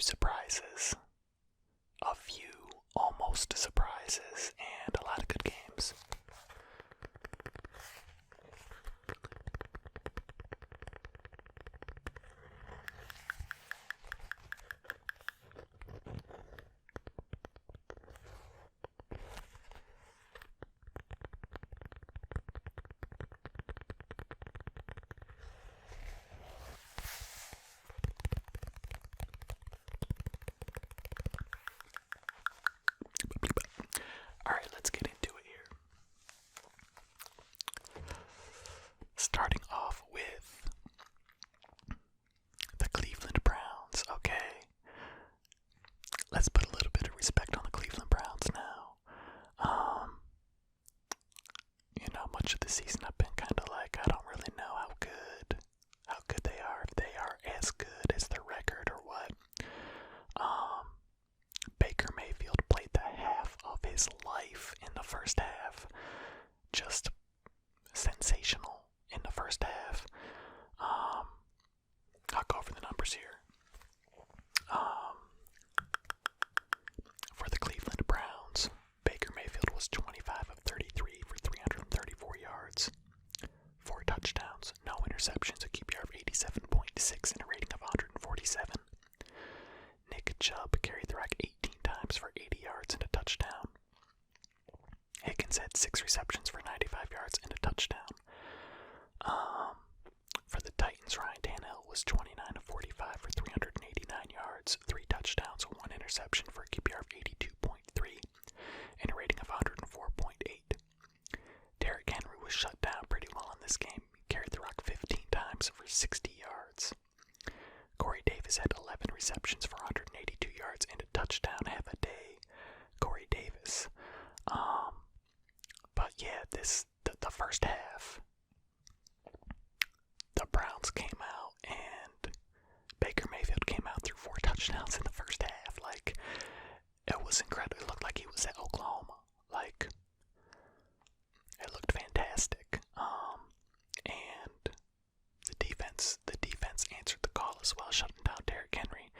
surprises, a few almost surprises, and a lot of good games. Alright, let's get into it here. Starting off with the Cleveland Browns. Okay, let's put a little bit of respect on the Cleveland Browns now. Much of the season I've been kind of like, I don't really know how good they are, if they are as good as their record or what. Baker Mayfield played the half of his life in the first half. Just sensational in the first half. I'll go over the numbers here. For the Cleveland Browns, Baker Mayfield was 25 of 33 for 334 yards, 4 touchdowns, no interceptions, a QBR of 87.6 and a rating of 147. Nick Chubb carried the rock 18 times for 80 yards and a touchdown. Higgins had 6 receptions for 95 yards and a touchdown. For the Titans, Ryan Tannehill was 29 of 45 for 389 yards, 3 touchdowns, 1 interception for a QBR of 82.3 and a rating of 104.8. Derrick Henry was shut down pretty well in this game. He carried the rock 15 times for 60 yards. Corey Davis had 11 receptions for 182 yards and a touchdown. Have a day, Corey Davis. But yeah, the first half, the Browns came out and Baker Mayfield came out through 4 touchdowns in the first half. Like, it was incredible. It looked like he was at Oklahoma. Like, it looked fantastic. And the defense answered the call as well, shutting down Derrick Henry.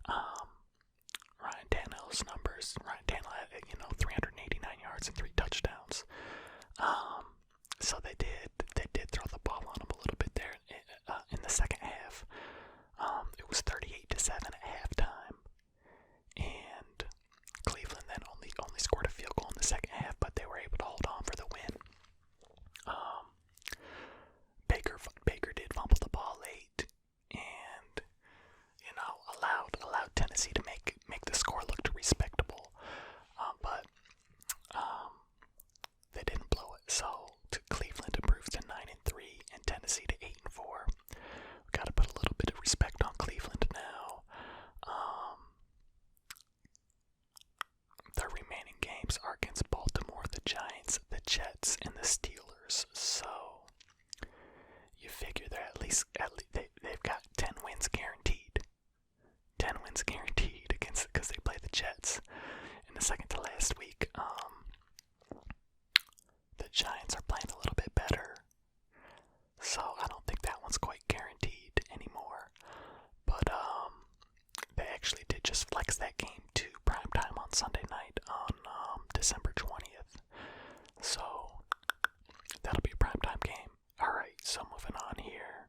Ryan Tannehill's numbers. Ryan Tannehill had 389 yards and 3 touchdowns. So they did throw the ball on him a little bit there in the second half. It was 38-7 at halftime, and Cleveland then only scored a field goal in the second half, but they were able to hold on for the win. Baker did fumble the ball late, and allowed Tennessee to make the score look respectable, but they didn't blow it. So Cleveland improves to 9-3 and Tennessee to 8-4. We got to put a little bit of respect on Cleveland now. The remaining games are against Baltimore, the Giants, the Jets, and the Steelers. So you figure they're at least they've got 10 wins guaranteed. 10 wins guaranteed because they play the Jets in the second to last week. The Giants are playing a little bit better, so I don't think that one's quite guaranteed anymore. But they actually did just flex that game to primetime on Sunday night on December 20th. So that'll be a primetime game. Alright, so moving on here.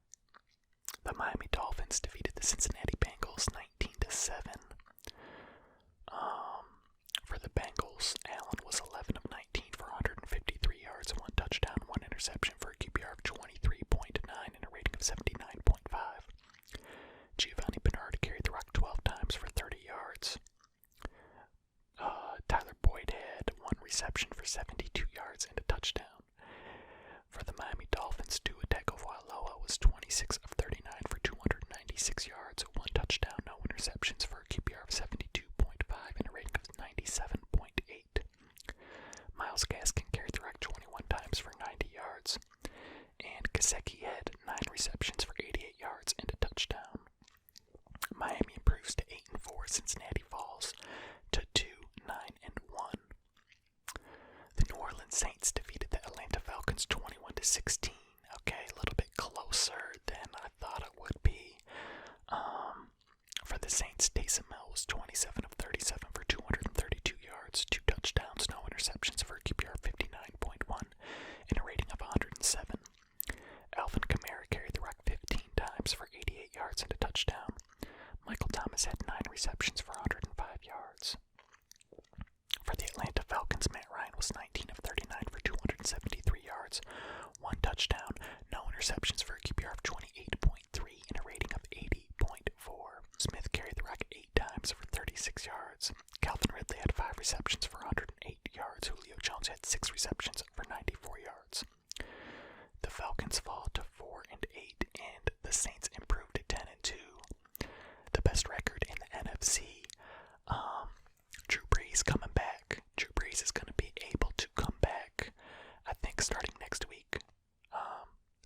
The Miami Dolphins defeated the Cincinnati Bengals 19-7. For the Bengals, Allen was 11 of 19 for 153 yards, 1 touchdown, 1 interception for a QBR of 23.9 and a rating of 79.5. Giovanni Bernard carried the rock 12 times for 30 yards. Tyler Boyd had 1 reception for 72 yards and a touchdown. For the Miami Dolphins, Tua Tagovailoa was 26 of 39 for 296 yards, 1 touchdown, no interceptions for a QBR of 72.5 and a rating of 97.8. Myles Gaskin carried the rock 21 times for 90 yards, and Gesicki had 9 receptions for 88 yards and a touchdown. Miami improves to 8-4. Cincinnati falls to 2-9-1. The New Orleans Saints defeated the Atlanta Falcons 21-16. Okay, a little bit closer than I thought it would be. For the Saints, Taysom Hill was 27 of 37 for 232 yards, 2 touchdowns, no interceptions for a QBR of 59.1 and a rating of 107. Alvin Kamara carried the rock 15 times for 88 yards and a touchdown. Michael Thomas had 9 receptions for 105 yards. For the Atlanta Falcons, Matt Ryan was 19 of 39 for 273 yards, 1 touchdown, no interceptions for a QBR of 28.3 and a rating of 80.4. Smith carried the rock 8 times for 36 yards. Calvin Ridley had 5 receptions for 108 yards. Julio Jones had 6 receptions for 94 yards. The Falcons fall to 4-8, and the Saints improved to 10-2. The best record in the NFC. Drew Brees coming back. Drew Brees is going to be able to come back, I think, starting next week.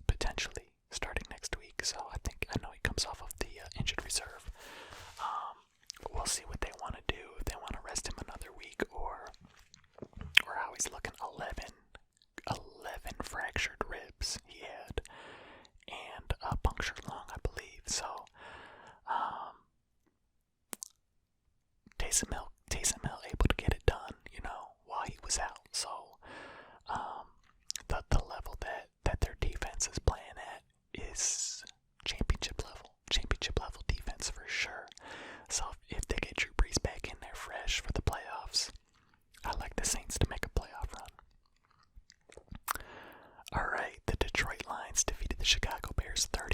Potentially starting next week. So I know he comes off of the injured reserve. We'll see what they want to do. If they want to rest him another week, or how he's looking. 11 fractured ribs he had, and a punctured lung, I believe. So Taysom Hill able to get it done, while he was out. So the level that their defense is playing at is championship level defense for sure. So if they get Drew Brees back in there fresh for the playoffs, I like the Saints to make a playoff run. Alright, the Detroit Lions defeated the Chicago Bears 34-30.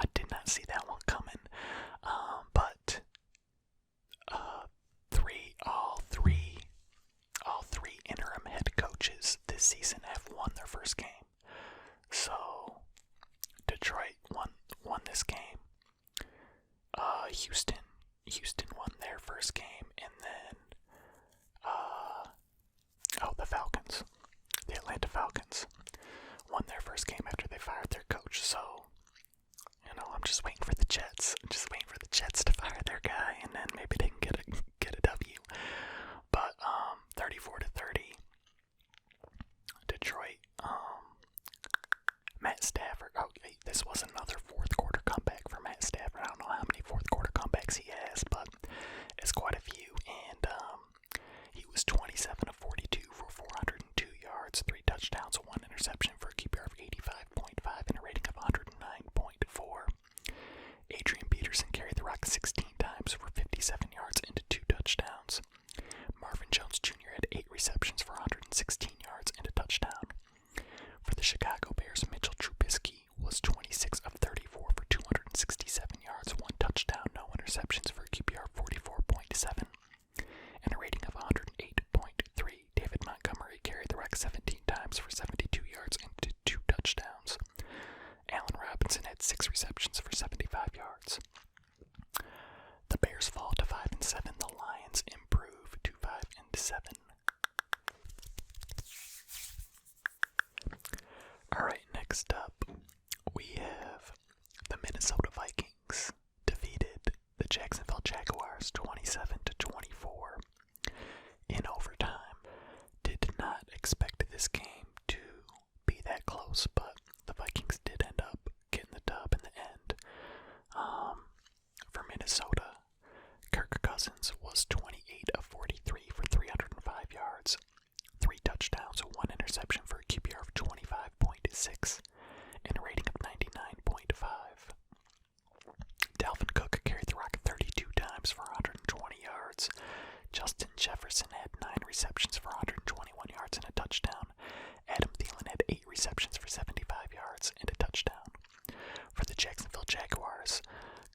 I did not see that one coming. But all three interim head coaches this season have won their first game. So Detroit won this game. Houston won their first game, and then the Atlanta Falcons won their first game after they fired their coach. So I'm just waiting for the Jets. To fire their guy, and then maybe they can get a W. But 34-30, Detroit. Matt Stafford. Okay, this was another fourth quarter comeback for Matt Stafford. I don't know how many fourth quarter comebacks he has, but it's quite a few. And he was 27 of 42 for 402 yards, 3 touchdowns, 1 interception for a QBR of 85.5 and a rating of 109.4. Adrian Peterson carried the rock 16 times for 57 yards and 2 touchdowns. Marvin Jones Jr. had 8 receptions for 116 yards and a touchdown. For the Chicago Bears, Mitchell Trubisky was 26 of 34 for 267 yards, 1 touchdown, no interceptions for a QBR of 44.7 and a rating of 108.3. David Montgomery carried the rock 17 times for 72 yards and 2 touchdowns. Allen Robinson had 6 receptions for 75 yards. The Bears fall to 5-7. The Lions improve to 5-7. Alright, next up, we have the Minnesota Vikings defeated the Jacksonville Jaguars 27-24 in overtime. Did not expect this game to be that close, but the Vikings did end up getting the dub in the end. For Minnesota, Kirk Cousins was 28 of 43 for 305 yards, 3 touchdowns, 1 interception for a QBR of 25.6 and a rating of 99.5. Dalvin Cook carried the rock 32 times for 120 yards. Justin Jefferson had 9 receptions for 121 yards and a touchdown. Adam Thielen had 8 receptions for 75 yards and a touchdown. For the Jacksonville Jaguars,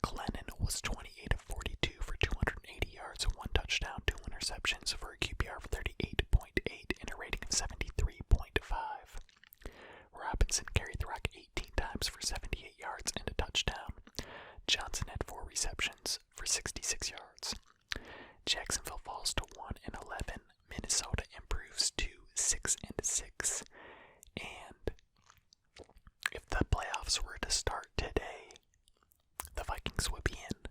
Glennon was 28 of 42 for 280 yards, 1 touchdown, 2 interceptions for a QBR of 38.8 and a rating of 73.5. Robinson carried the rock 18 times for 78 yards and a touchdown. Johnson had 4 receptions for 66 yards. Jacksonville falls to 1-11. Minnesota improves to 6-6. And if the playoffs were to start today, the Vikings would be in.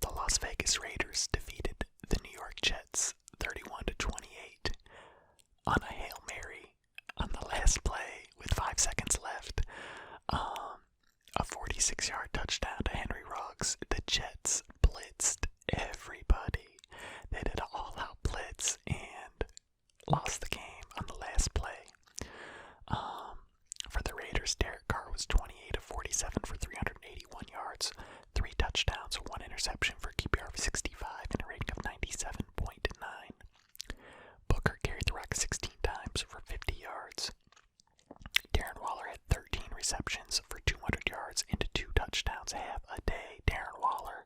The Las Vegas Raiders defeated the New York Jets 31-28 on a Hail Mary on the last last play with 5 seconds left. A 46-yard touchdown to Henry Ruggs. The Jets blitzed everybody. They did an all-out blitz and lost the game on the last play. For the Raiders, Derek Carr was 28 of 47 for 381 yards, 3 touchdowns, 1 interception for a QBR of 65 and a rating of 97.9. Booker carried the rock 16 times for 50 yards. Darren Waller had 13 receptions for 200 yards and 2 touchdowns. Have a day, Darren Waller.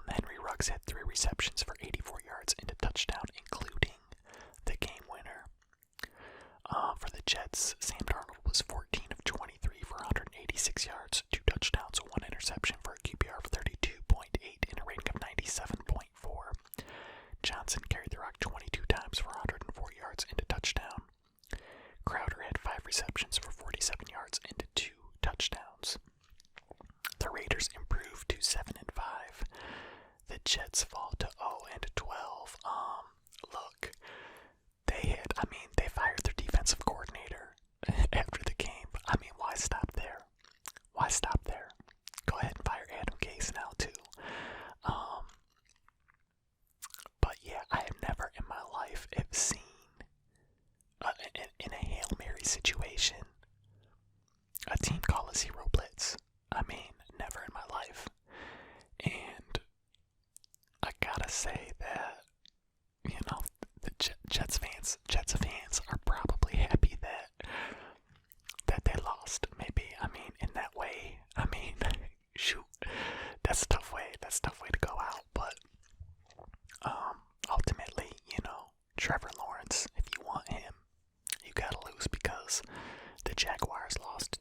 Henry Ruggs had 3 receptions for 84 yards and a touchdown, including the game winner. For the Jets, Sam Darnold was 14 of 23 for 186 yards, 2 touchdowns, 1 interception for a QBR of 32.8 and a rating of 97.4. Johnson carried the rock 22 times for 104 yards and a touchdown. Crowder had 5 receptions for 47 yards and 2 touchdowns. The Raiders improved to 7-5. The Jets fall to 0-12. Look, they fired their defensive coordinator after the game. Why stop there? Why stop there? Go ahead and fire Adam Gase now too. But yeah, I have never in my life seen in a Hail Mary situation a team call a zero blitz. Never in my life. And I gotta say that, the Jets fans are probably happy that they lost. Maybe, in that way, shoot, that's a tough way to go out, but, ultimately, Trevor Lawrence, if you want him, you gotta lose because the Jaguars lost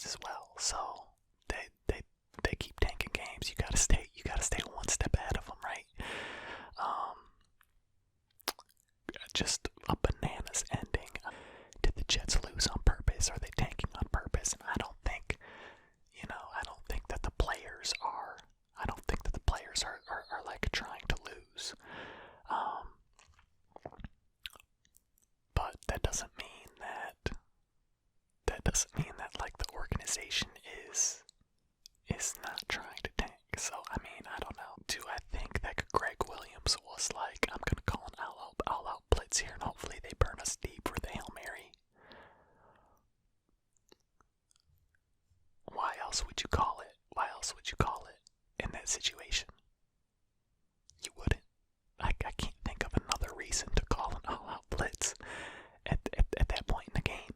as well, so they keep tanking games. You gotta stay 1 step ahead of them, right? Just a bananas ending. Did the Jets lose on purpose? Are they tanking on purpose? And I don't think that the players are. I don't think that the players are like trying to lose. But that doesn't mean that like the organization is not trying to tank. So I don't know. Do I think that Greg Williams was like, I'm gonna call an all-out blitz here and hopefully they burn us deep for the Hail Mary? Why else would you call it? Why else would you call it in that situation? You wouldn't. I can't think of another reason to call an all-out blitz at that point in the game.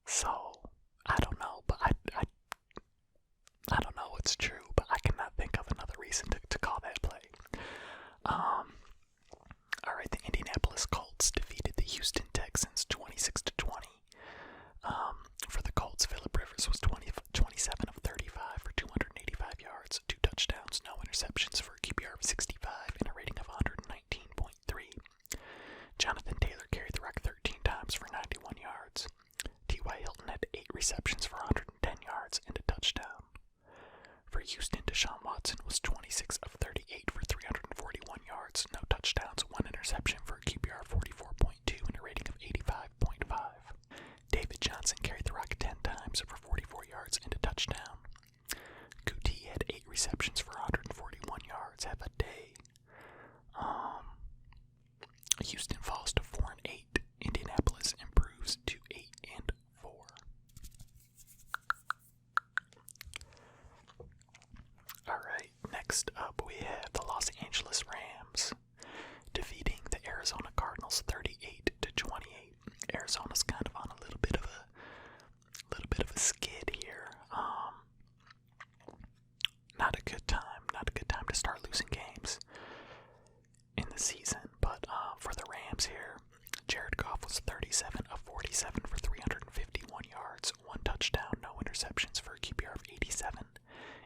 So, I don't know, but I don't know what's true, but I cannot think of another reason to call that play. Alright, the Indianapolis Colts defeated the Houston Texans 26-20. For the Colts, Phillip Rivers was 27 of 35 for 285 yards, 2 touchdowns, no interceptions for a QBR of 65 and a rating of 119.3. Jonathan Taylor carried the rock 13 times for 91 yards. T.Y. Hilton had 8 receptions for 110 yards and a touchdown. For Houston, Deshaun Watson was 26 of 38 for 341 yards, no touchdowns, 1 interception for a QBR of 44.2 and a rating of 85.5. David Johnson carried the rock 10 times for 44 yards and a touchdown. Guti had 8 receptions for 141 yards. Have a day. Houston falls to 4-8. Indianapolis improves to 8-4. Alright, next up we have the Los Angeles Rams defeating the Arizona Cardinals 38-28. Arizona's kind of on a little bit of a skid here. Not a good time to start losing games in the season, but for the Rams here, Jared Goff was 37 of 47 for 351 yards, 1 touchdown, no interceptions for a QBR of 87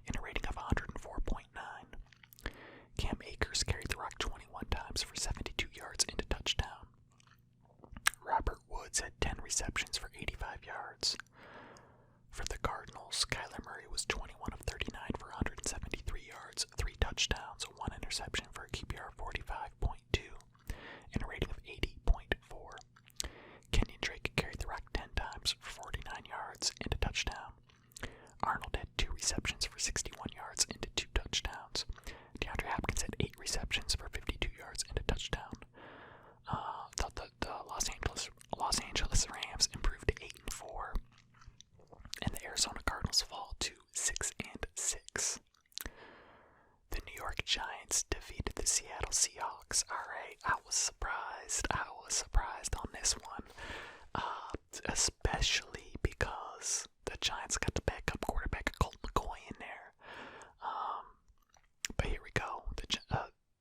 and a rating of 104.9. Cam Akers carried the rock 21 times for 72 yards and a touchdown. Robert Woods had 10 receptions for 85 yards. For the Cardinals, Kyler Murray was 21 of 39 for 173 yards, 3 touchdowns, 1 interception for a QBR of 45.2 and a rating of 80.4. Kenyon Drake especially because the Giants got the backup quarterback Colt McCoy in there. But here we go.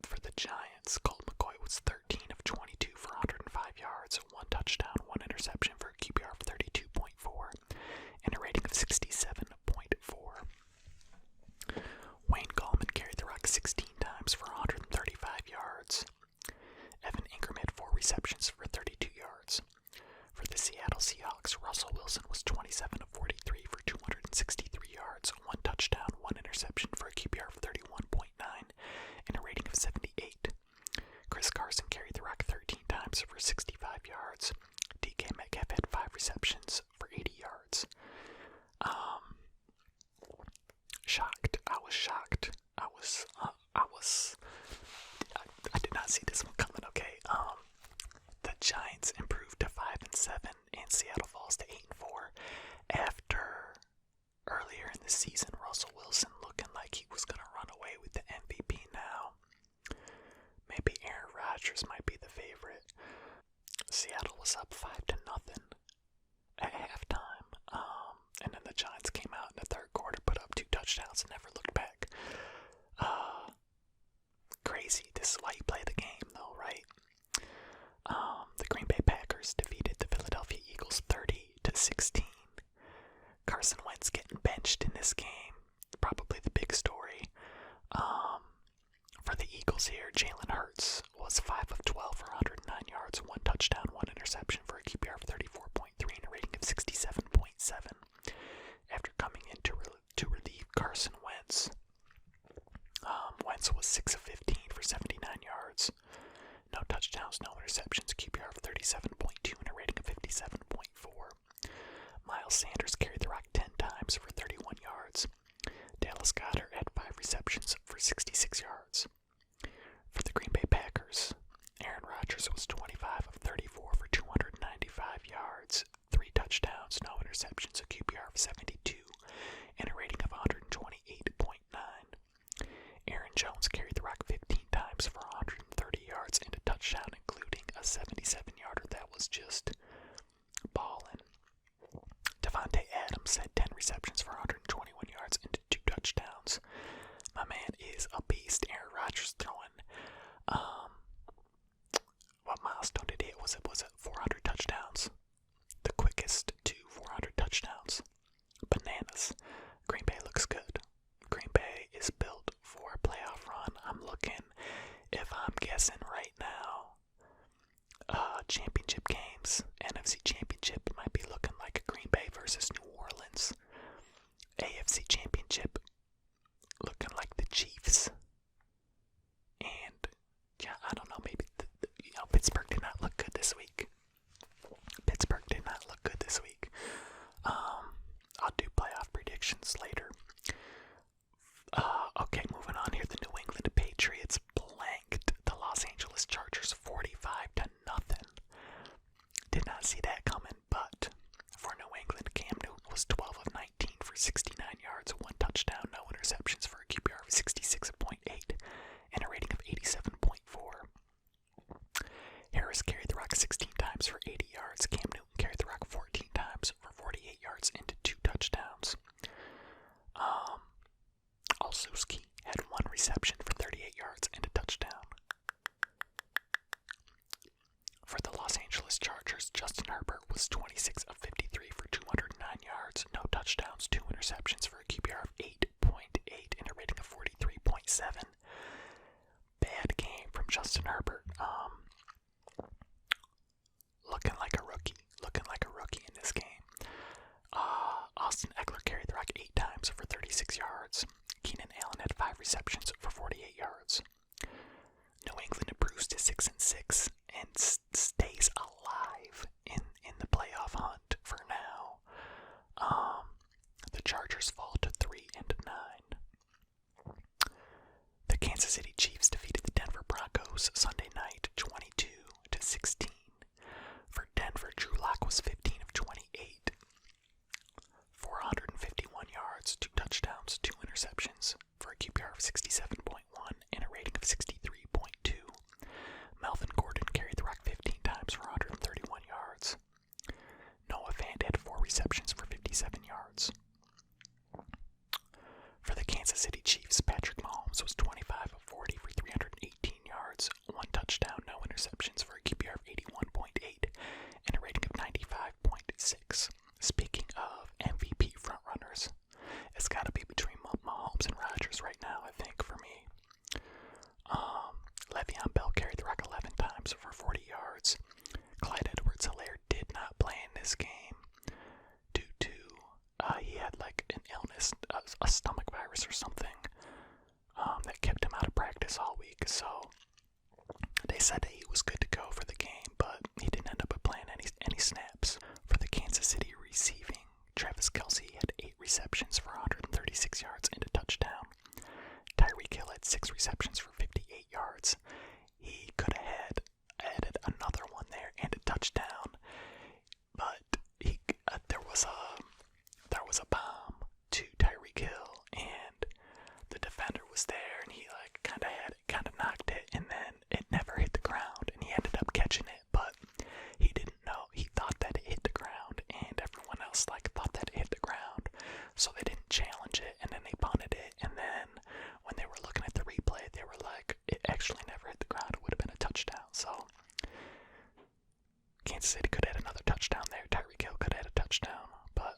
For the Giants, Colt McCoy was 13 of 22 for 105 yards, 1 touchdown, 1 interception for a QBR of 32.4 and a rating of 67.4. Wayne Gallman carried the rock 16 times for 135 yards. Evan Ingram had 4 receptions for 32 yards. For the Seattle Seahawks, Russell Wilson was 27 of 43 for 263 yards, 1 touchdown, 1 interception for a QBR of 31.9 and a rating of 78. Chris Carson carried the rock 13 times for 65 yards. DK Metcalf had 5 receptions for 80 yards. Shocked. I was shocked. I did not see this one coming, okay? The Giants improved to 5-7 and Seattle falls to 8-4 after earlier in the season Russell Wilson looking like he was going to run away with the MVP now. Maybe Aaron Rodgers might be the favorite. Seattle was up 5-0 at halftime. And then the Giants came out in the third quarter, put up 2 touchdowns and never looked back. Crazy. This is why you play the game, though, right? The Green Bay Packers defeated the Philadelphia Eagles 30-16. Carson Wentz getting benched in this game. Probably the big story. For the Eagles here, Jalen Hurts was 5 of 12 for 109 yards, 1 touchdown, 1 interception for a QBR of 34.3 and a rating of 67.7. After coming in to relieve Carson Wentz, Wentz was 6 of 15 for 79 yards, no touchdowns, no interceptions, QBR of 37.2 and a rating of 57.4. Miles Sanders carried the rock 10 times for 31 yards. Dallas Goedert had 5 receptions for 66 yards. For the Green Bay Packers, Aaron Rodgers was 25 of 34 for 295 yards, 3 touchdowns, no interceptions, a QBR of 72, and a rating of 128.9. Aaron Jones carried the rock 15 times for 130 yards and a touchdown, including a 77-yarder that was just ballin'. Devontae Adams had 10 receptions for 121 yards and 2 touchdowns. My man is a beast. Aaron Rodgers throwing. What milestone did he hit? Was it 400 touchdowns? The quickest to 400 touchdowns. Bananas. Green Bay looks good. Green Bay is built for a playoff run. I'm looking, if I'm guessing right now, championship games, NFC championship might be looking like a Green Bay versus New Orleans. AFC championship looking like the Chiefs. And yeah, I don't know, maybe Pittsburgh did not look good this week. I'll do playoff predictions later. Okay, moving on here. The New England Patriots blanked the Los Angeles Chargers 45-0. Did not see that coming, but for New England, Cam Newton was 12 of 19 for 69 yards, 1 touchdown, no interceptions for a QBR of 66.8 and a rating of 87.4. Harris carried the rock 16 times for 80 yards. Cam Newton carried the rock 14 times for 48 yards and 2 touchdowns. Olszewski had 1 reception for 38 yards and a touchdown. For the Los Angeles Chargers, Justin Herbert was 26 of 53 for 209 yards, no touchdowns, 2 interceptions for a QBR of 8.8 and a rating of 43.7. Bad game from Justin Herbert. Looking like a rookie in this game. Austin Eckler carried the rock 8 times for 36 yards. Keenan Allen had 5 receptions for 48 yards. New England improves to 6-6 and stays alive in the playoff hunt for now. The Chargers fall to 3-9. The Kansas City Chiefs defeated the Denver Broncos Sunday receptions for 57 yards. For the Kansas City Chiefs, Patrick Mahomes was 25 of 40 for 318 yards, 1 touchdown, no interceptions for a QBR of 81.8 and a rating of 95.6. Speaking of MVP frontrunners, it's got to be between Mahomes and Rodgers right now, I think, for me. Le'Veon Bell carried the rock 11 times for 40 yards. Clyde Edwards-Helaire did not play in this game due to he had like an illness, a stomach virus or something, that kept him out of practice all week. So they said that he was good to go for the game, but he didn't end up playing any snaps. For the Kansas City receiving, Travis Kelce had 8 receptions for 136 yards and a touchdown. Tyreek Hill had 6 receptions for 58 yards. He could have added another one there and a touchdown, but there was a bomb to Tyreek Hill, and the defender was there, and he kind of knocked it, and then it never hit the ground, and he ended up catching it, but he didn't know. He thought that it hit the ground, and everyone else thought that it hit the ground, so they didn't challenge it, and then they punted it, and then when they were looking at the replay, they were like, it actually never hit the ground. It would have been a touchdown. So Kansas City could add another touchdown there. Tyreek Hill could add a touchdown, but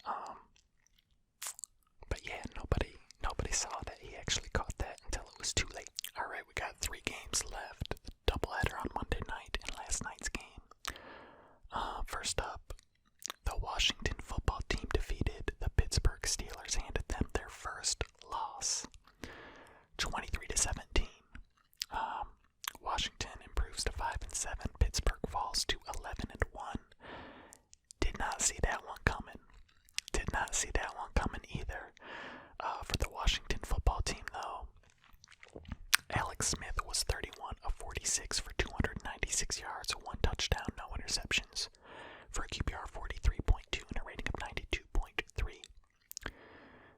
yeah, nobody saw that he actually caught that until it was too late. All right, we got 3 games left. The doubleheader on Monday night and last night's game. First up, the Washington football team defeated the Pittsburgh Steelers, handed them their first loss, 23-17. Washington improves to 5-7. Pittsburgh falls to 11-1. Did not see that one coming. Either. For the Washington football team, though, Alex Smith was 31 of 46 for 296 yards, 1 touchdown, no interceptions, for a QBR of 43.2 and a rating of 92.3.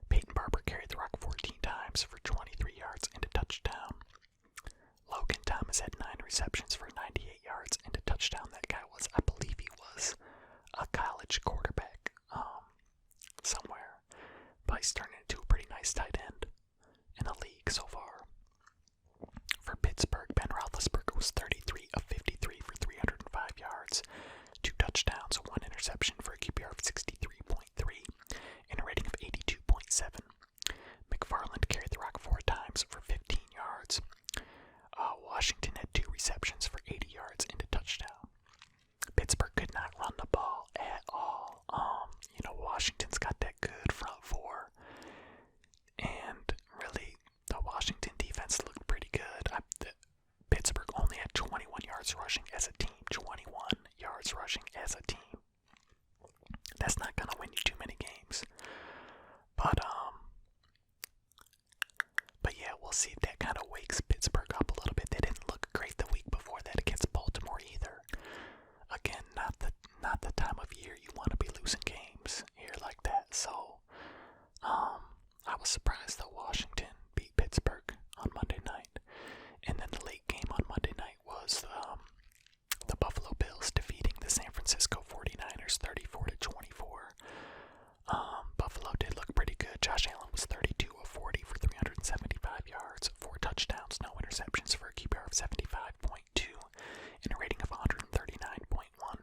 Peyton Barber carried the rock 14 times for 23 yards and a touchdown. Logan Thomas had 9 receptions for 98 yards and a touchdown. That guy was, I believe he was a college quarterback somewhere, but he's turned into a pretty nice tight end in the league so far. For Pittsburgh, Ben Roethlisberger was 33 of 53 for 305 yards, 2 touchdowns, 1 interception for a QBR of 63.3 and a rating of 82.7. McFarland carried the rock 4 times for 15 yards. Washington had 2 receptions for 80 yards and a touchdown. Pittsburgh could not run the ball at all. Washington's got that good front 4, and really the Washington defense looked pretty good. Pittsburgh only had 21 yards rushing as a team. 21 yards rushing as a team. That's not gonna win you too many games. But yeah, we'll see if that kind of wakes Pittsburgh up a little bit. They didn't look great the week before that against Baltimore either. Again, not the time of year you want to be losing games here like that. So, I was surprised that Washington beat Pittsburgh on Monday night. And then the late game on Monday night was the Buffalo Bills defeating the San Francisco 49ers 34-24. Buffalo did look pretty good. Josh Allen was 32 of 40 for 375 yards, 4 touchdowns, no interceptions for a QBR of 75.2 and a rating of 139.1.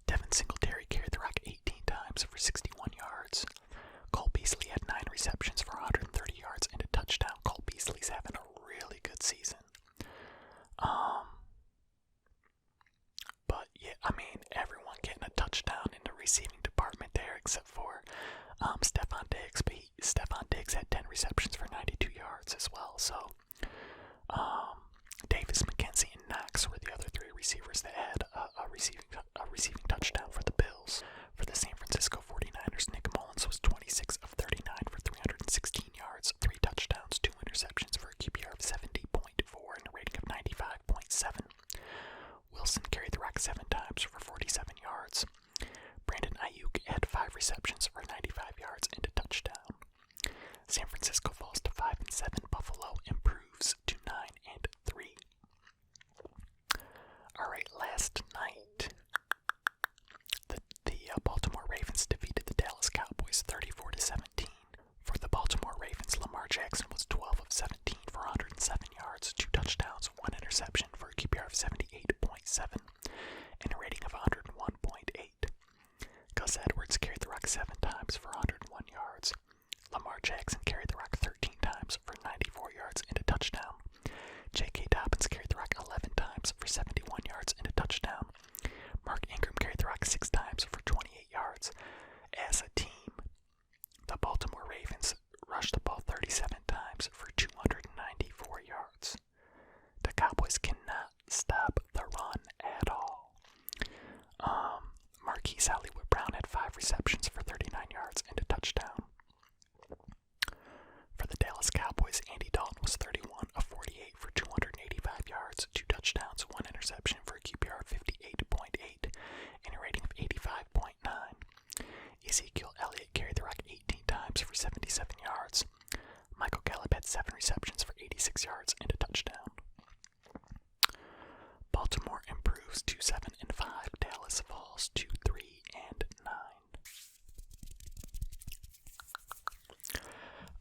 Devin Singletary carried the rock 18 times for 61 yards. Cole Beasley had 9 receptions for 130 yards and a touchdown. Cole Beasley's having a really good season. But yeah, everyone getting a touchdown in the receiving department there except for Stephon Diggs. But Stephon Diggs had 10 receptions for 92 yards as well. So Davis, McKenzie, and Knox were the other 3 receivers that had a receiving touchdown for the Bills. For the San Francisco 49ers, Nick Mullins was 26 of 39 for 316 yards, 3 touchdowns, 2 interceptions for a QBR of 70.4 and a rating of 95.7. Wilson carried the rock 7 times for 47 yards. Brandon Ayuk had 5 receptions for 95 yards and a touchdown. San Francisco falls to 5-7. Buffalo improves to 9-3. All right, last night the Gus Edwards carried the rock 7 times for 101 yards. Lamar Jackson carried the rock 13 times for 94 yards and a touchdown. J.K. Dobbins carried the rock 11 times for 71 yards and a touchdown. Mark Ingram carried the rock 6 times for 28 yards. As a team, the Baltimore Ravens rushed the ball 37 times for 294 yards. The Cowboys cannot stop the run at all. Marquise Hollywood Brown had 5 receptions for 39 yards and a touchdown. For the Dallas Cowboys, Andy Dalton was 31 of 48 for 285 yards, 2 touchdowns, 1 interception for a QBR of 58.8 and a rating of 85.9. Ezekiel Elliott carried the rock 18 times for 77 yards. Michael Gallup had 7 receptions for 86 yards and a touchdown. Baltimore improves to 7-5. Dallas falls to 3-9.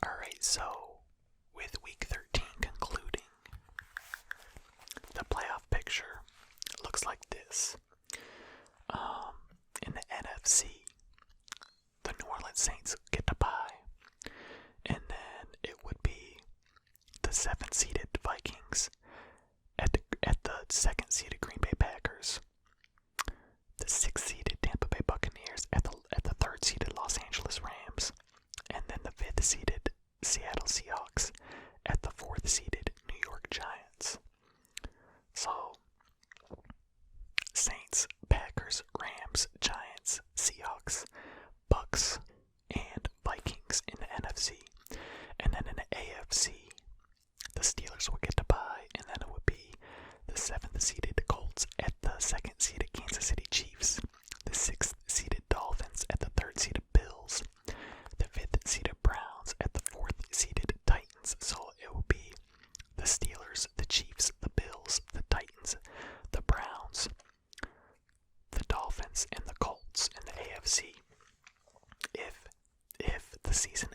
Alright, so with week 13 concluding, the playoff picture looks like this. In the NFC, the New Orleans Saints get to bye, and then it would be the 7th-seeded Vikings at the 2nd-seeded Green Bay Packers, the 6th-seeded Tampa Bay Buccaneers at the 3rd-seeded Los Angeles Rams, and then the 5th-seeded Seattle Seahawks at the 4th-seeded New York Giants. So, Saints, Packers, Rams, Giants, Seahawks, Bucks, and Vikings in the NFC. And then in the AFC, the Steelers will get to bye, and then it would be the 7th-seeded Colts at the 2nd-seeded Kansas City Chiefs, the 6th-seeded Dolphins at the 3rd-seeded Bills, the 5th-seeded Browns at the 4th-seeded Titans. So it will be the Steelers, the Chiefs, the Bills, the Titans, the Browns, the Dolphins, and the Colts in the AFC. If the season